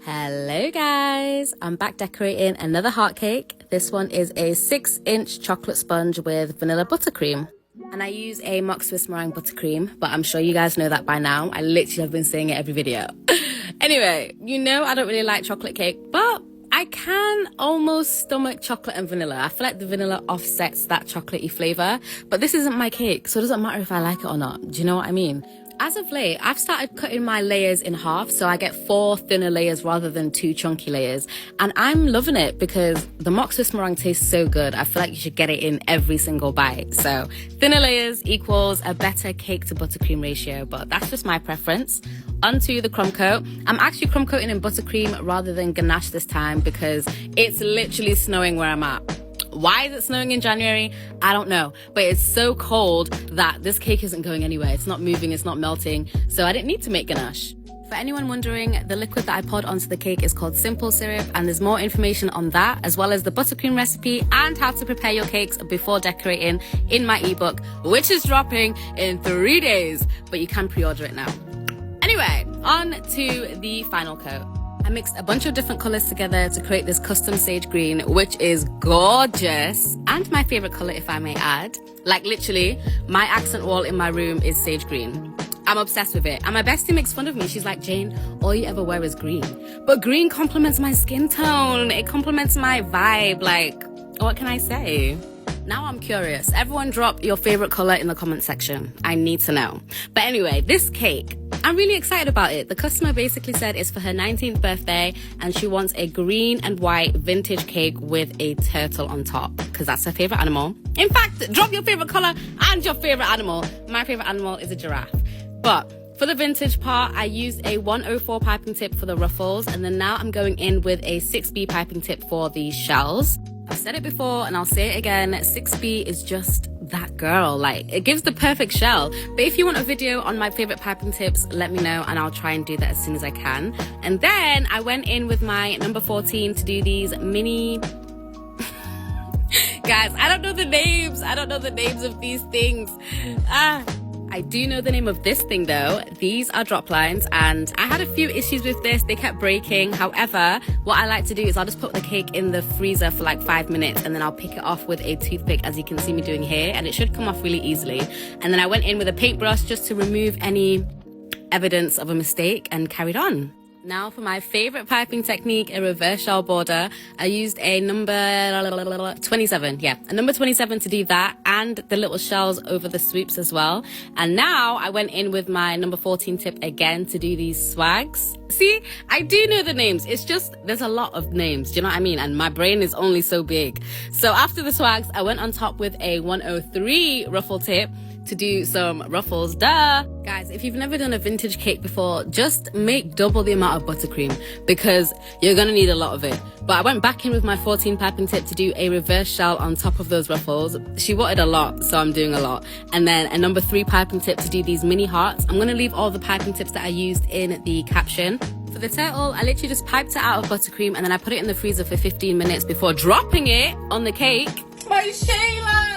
Hello guys, I'm back decorating another heart cake. This one is a 6-inch chocolate sponge with vanilla buttercream. And I use a mock Swiss meringue buttercream, but I'm sure you guys know that by now. I literally have been saying it every video. Anyway, you know I don't really like chocolate cake, but I can almost stomach chocolate and vanilla. I feel like the vanilla offsets that chocolatey flavor, but this isn't my cake, so it doesn't matter if I like it or not. Do you know what I mean? As of late, I've started cutting my layers in half, so I get 4 thinner layers rather than 2 chunky layers. And I'm loving it because the mock Swiss meringue tastes so good. I feel like you should get it in every single bite. So thinner layers equals a better cake to buttercream ratio, but that's just my preference. Onto the crumb coat. I'm actually crumb coating in buttercream rather than ganache this time because it's literally snowing where I'm at. Why is it snowing in January? I don't know, but it's so cold that this cake isn't going anywhere. It's not moving, it's not melting, so I didn't need to make ganache. For anyone wondering, the liquid that I poured onto the cake is called simple syrup, and there's more information on that, as well as the buttercream recipe and how to prepare your cakes before decorating in my ebook, which is dropping in 3 days, but you can pre-order it now. Anyway, on to the final coat. I mixed a bunch of different colours together to create this custom sage green, which is gorgeous and my favourite colour, if I may add. Like literally, my accent wall in my room is sage green. I'm obsessed with it. And my bestie makes fun of me. She's like, Jane, all you ever wear is green. But green complements my skin tone. It complements my vibe. Like, what can I say? Now I'm curious. Everyone drop your favorite color in the comment section. I need to know. But anyway, this cake, I'm really excited about it. The customer basically said it's for her 19th birthday and she wants a green and white vintage cake with a turtle on top because that's her favorite animal. In fact, drop your favorite color and your favorite animal. My favorite animal is a giraffe. But for the vintage part, I used a 104 piping tip for the ruffles, and then now I'm going in with a 6B piping tip for the shells. I've said it before and I'll say it again, 6B is just that girl. Like, it gives the perfect shell. But if you want a video on my favorite piping tips, let me know and I'll try and do that as soon as I can. And then I went in with my number 14 to do these mini... Guys, I don't know the names. I don't know the names of these things. I do know the name of this thing though. These are drop lines and I had a few issues with this. They kept breaking. However, what I like to do is I'll just put the cake in the freezer for like 5 minutes and then I'll pick it off with a toothpick, as you can see me doing here, and it should come off really easily. And then I went in with a paintbrush just to remove any evidence of a mistake and carried on. Now for my favorite piping technique, a reverse shell border. I used a number 27, a number 27 to do that, and the little shells over the swoops as well. And now I went in with my number 14 tip again to do these swags. See, I do know the names. It's just, there's a lot of names, do you know what I mean? And my brain is only so big. So after the swags, I went on top with a 103 ruffle tip to do some ruffles, duh. Guys, if you've never done a vintage cake before, just make double the amount of buttercream because you're gonna need a lot of it. But I went back in with my 14 piping tip to do a reverse shell on top of those ruffles. She wanted a lot, so I'm doing a lot. And then a number 3 piping tip to do these mini hearts. I'm gonna leave all the piping tips that I used in the caption. For the turtle, I literally just piped it out of buttercream and then I put it in the freezer for 15 minutes before dropping it on the cake. My Shayla!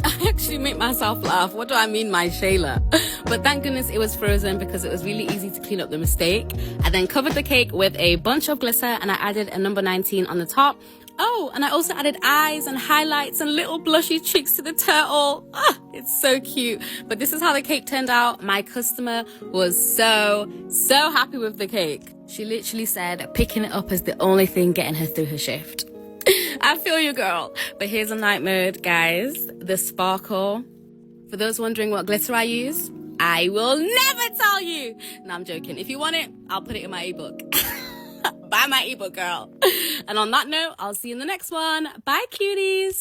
I actually make myself laugh. What do I mean, my Shayla? But thank goodness it was frozen because it was really easy to clean up the mistake. I then covered the cake with a bunch of glitter and I added a number 19 on the top. Oh, and I also added eyes and highlights and little blushy cheeks to the turtle. It's so cute. But this is how the cake turned out. My customer was so happy with the cake. She literally said picking it up is the only thing getting her through her shift. I feel you, girl. But here's a night mode, guys. The sparkle. For those wondering what glitter I use, I will never tell you. No, I'm joking. If you want it, I'll put it in my ebook. Buy my ebook, girl. And on that note, I'll see you in the next one. Bye, cuties.